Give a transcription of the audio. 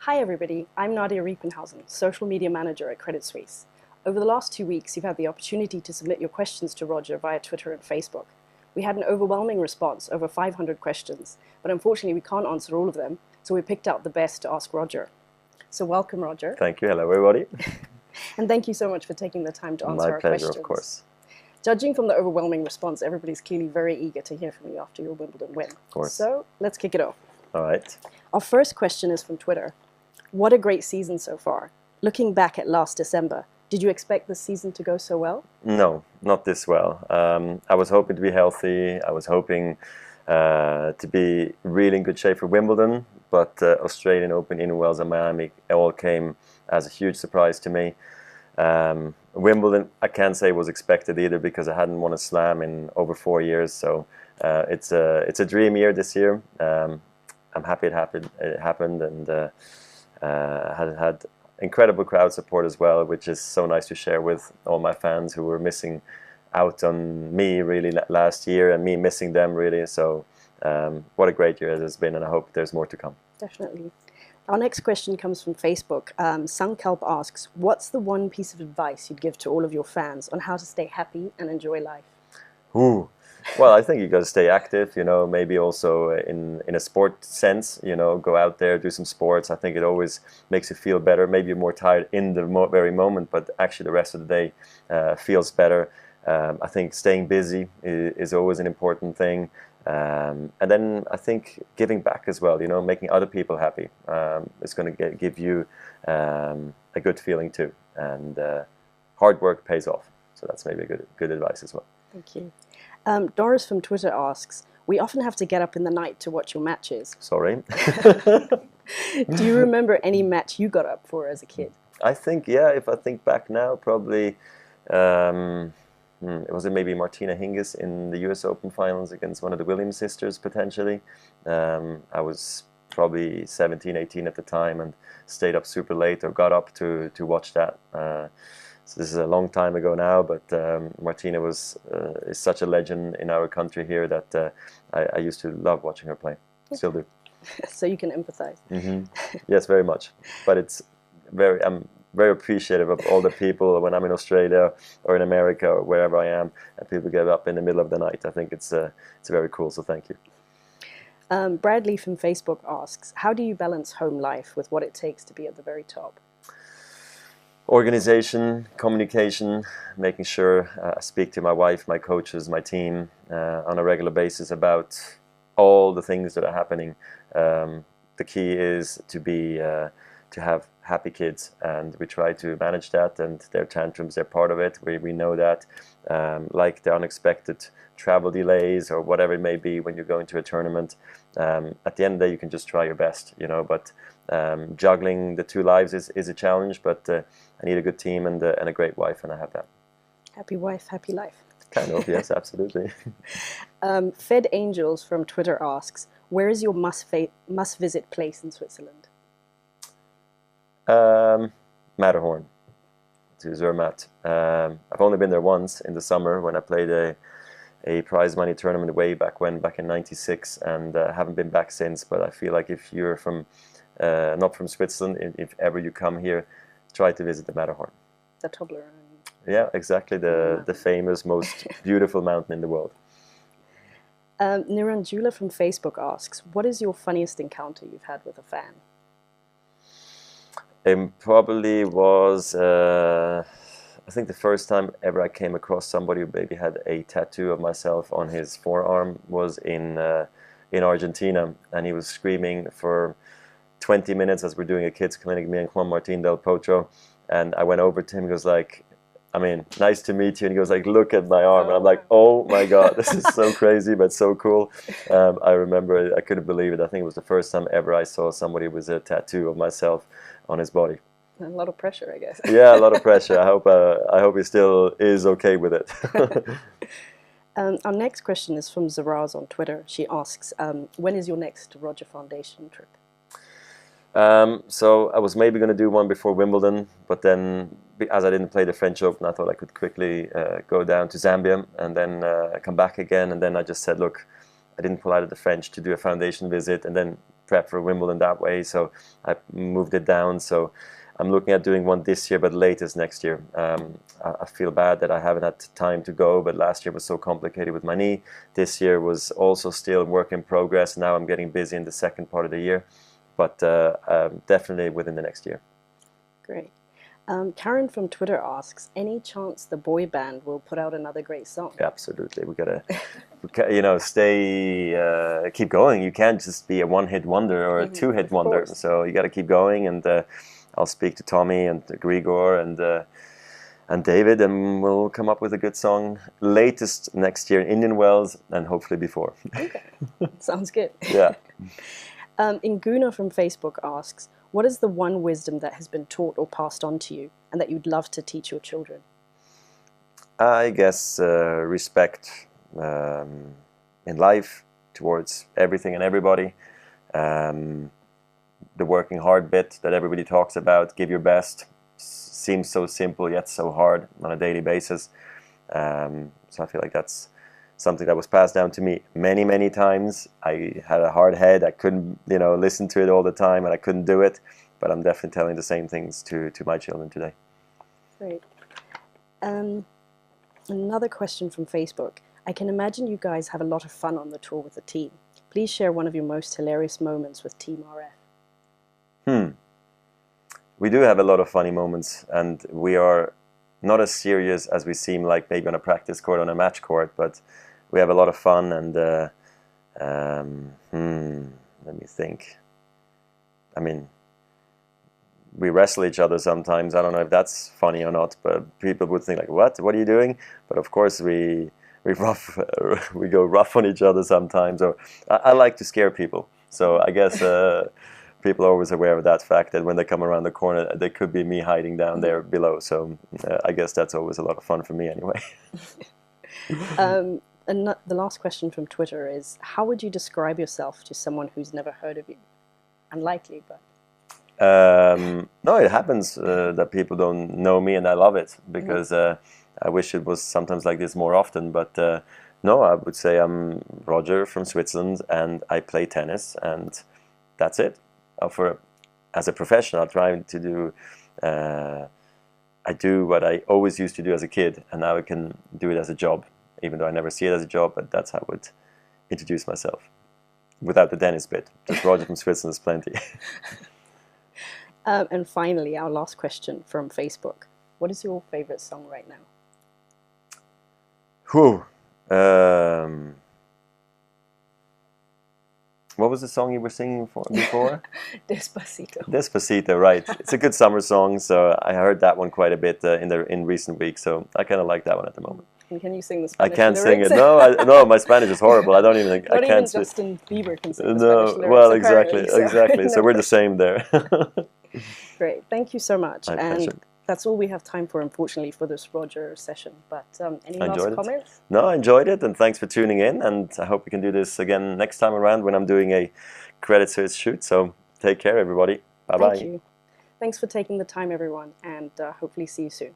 Hi everybody, I'm Nadia Riepenhausen, Social Media Manager at Credit Suisse. Over the last 2 weeks, you've had the opportunity to submit your questions to Roger via Twitter and Facebook. We had an overwhelming response, over 500 questions, but unfortunately we can't answer all of them, so we picked out the best to ask Roger. So welcome, Roger. Thank you. Hello, everybody. And thank you so much for taking the time to answer our questions. My pleasure, of course. Judging from the overwhelming response, everybody's clearly very eager to hear from you after your Wimbledon win. Of course. So let's kick it off. All right. Our first question is from Twitter. What a great season so far. Looking back at last December, did you expect this season to go so well? No, not this well. I was hoping to be healthy. I was hoping to be really in good shape for Wimbledon, but Australian Open, Indian Wells and Miami all came as a huge surprise to me. Wimbledon, I can't say was expected either because I hadn't won a slam in over 4 years. So it's a dream year this year. I'm happy it happened, and had incredible crowd support as well, which is so nice to share with all my fans who were missing out on me really last year and me missing them really. So what a great year it has been, and I hope there's more to come. Definitely. Our next question comes from Facebook. Sankalp asks, what's the one piece of advice you'd give to all of your fans on how to stay happy and enjoy life? Ooh. Well, I think you got to stay active, maybe also in a sport sense, go out there, do some sports. I think it always makes you feel better. Maybe you're more tired in the very moment, but actually the rest of the day feels better. I think staying busy is always an important thing. And then I think giving back as well, making other people happy is going to give you a good feeling too. And hard work pays off. So that's maybe good advice as well. Thank you. Doris from Twitter asks, we often have to get up in the night to watch your matches. Sorry. Do you remember any match you got up for as a kid? I think, yeah, if I think back now, probably, was it maybe Martina Hingis in the US Open finals against one of the Williams sisters, potentially. I was probably 17, 18 at the time and stayed up super late or got up to watch that. So this is a long time ago now, but Martina is such a legend in our country here that I used to love watching her play. Still do. So you can empathize. Mm-hmm. Yes, very much. But I'm very appreciative of all the people when I'm in Australia or in America or wherever I am, and people get up in the middle of the night. I think it's very cool. So thank you. Bradley from Facebook asks, how do you balance home life with what it takes to be at the very top? Organization, communication, making sure I speak to my wife, my coaches, my team on a regular basis about all the things that are happening. The key is to have happy kids, and we try to manage that, and their tantrums, they're part of it. We know that, like the unexpected travel delays or whatever it may be when you're going to a tournament. At the end of the day, you can just try your best, but juggling the two lives is a challenge, but I need a good team and a great wife, and I have that. Happy wife, happy life. Kind of, yes, absolutely. Fed Angels from Twitter asks, where is your must-visit place in Switzerland? Matterhorn, to Zermatt. I've only been there once in the summer when I played a prize money tournament way back in '96, and haven't been back since. But I feel like if you're not from Switzerland, if ever you come here, try to visit the Matterhorn. The Toblerone. Yeah, exactly. The famous, most beautiful mountain in the world. Niranjula from Facebook asks, what is your funniest encounter you've had with a fan? It probably was, I think the first time ever I came across somebody who maybe had a tattoo of myself on his forearm was in Argentina, and he was screaming for 20 minutes as we're doing a kids clinic, me and Juan Martín del Potro, and I went over to him. He goes like, nice to meet you, and he goes like, look at my arm, and I'm like, oh my god, this is so crazy but so cool. I remember I couldn't believe it. I think it was the first time ever I saw somebody with a tattoo of myself on his body. A lot of pressure, I guess. Yeah, a lot of pressure. I hope he still is okay with it. Our next question is from Zaraz on Twitter. She asks, when is your next Roger Foundation trip? So I was maybe going to do one before Wimbledon, but then as I didn't play the French Open, I thought I could quickly go down to Zambia and then come back again. And then I just said, look, I didn't pull out of the French to do a foundation visit and then prep for Wimbledon that way, so I moved it down. So I'm looking at doing one this year, but latest next year. I feel bad that I haven't had time to go, but last year was so complicated with my knee. This year was also still work in progress. Now I'm getting busy in the second part of the year, but definitely within the next year. Great. Karen from Twitter asks, any chance the boy band will put out another great song? Yeah, absolutely. We gotta, keep going. You can't just be a one-hit wonder or a two-hit wonder. So you got to keep going, and I'll speak to Tommy and Grigor and David, and we'll come up with a good song latest next year in Indian Wells, and hopefully before. Okay, sounds good. Yeah. Inguna from Facebook asks, what is the one wisdom that has been taught or passed on to you and that you'd love to teach your children? I guess respect in life towards everything and everybody. The working hard bit that everybody talks about, give your best, seems so simple yet so hard on a daily basis. So I feel like that's something that was passed down to me many, many times. I had a hard head. I couldn't, listen to it all the time, and I couldn't do it. But I'm definitely telling the same things to my children today. Great. Another question from Facebook. I can imagine you guys have a lot of fun on the tour with the team. Please share one of your most hilarious moments with Team RF. We do have a lot of funny moments, and we are not as serious as we seem like maybe on a practice court, on a match court, but we have a lot of fun, and let me think. I mean, we wrestle each other sometimes. I don't know if that's funny or not, but people would think like, what are you doing? But of course we go rough on each other sometimes, or I like to scare people. So I guess people are always aware of that fact, that when they come around the corner, there could be me hiding down there below. So I guess that's always a lot of fun for me anyway. And the last question from Twitter is, how would you describe yourself to someone who's never heard of you? Unlikely, but... No, it happens that people don't know me, and I love it, because I wish it was sometimes like this more often. But no, I would say I'm Roger from Switzerland, and I play tennis, and that's it. As a professional, I'm trying to do... I do what I always used to do as a kid, and now I can do it as a job, even though I never see it as a job, but that's how I would introduce myself. Without the tennis bit. Just Roger from Switzerland is plenty. And finally, our last question from Facebook. What is your favorite song right now? What was the song you were singing before? Despacito. Despacito, right. It's a good summer song, so I heard that one quite a bit in recent weeks, so I kind of like that one at the moment. And can you sing the Spanish I can't lyrics? sing it. No, my Spanish is horrible. I don't even think Not I can't. Even Justin Bieber can sing the No, Spanish lyrics. well, So exactly. no So we're the same there. Great, thank you so much. My and pleasure. that's all we have time for, unfortunately, for this Roger session. But any last comments? No, I enjoyed it, and thanks for tuning in. And I hope we can do this again next time around when I'm doing a Credit Suisse shoot. So take care, everybody. Bye-bye. Thank you. Thanks for taking the time, everyone, and hopefully see you soon.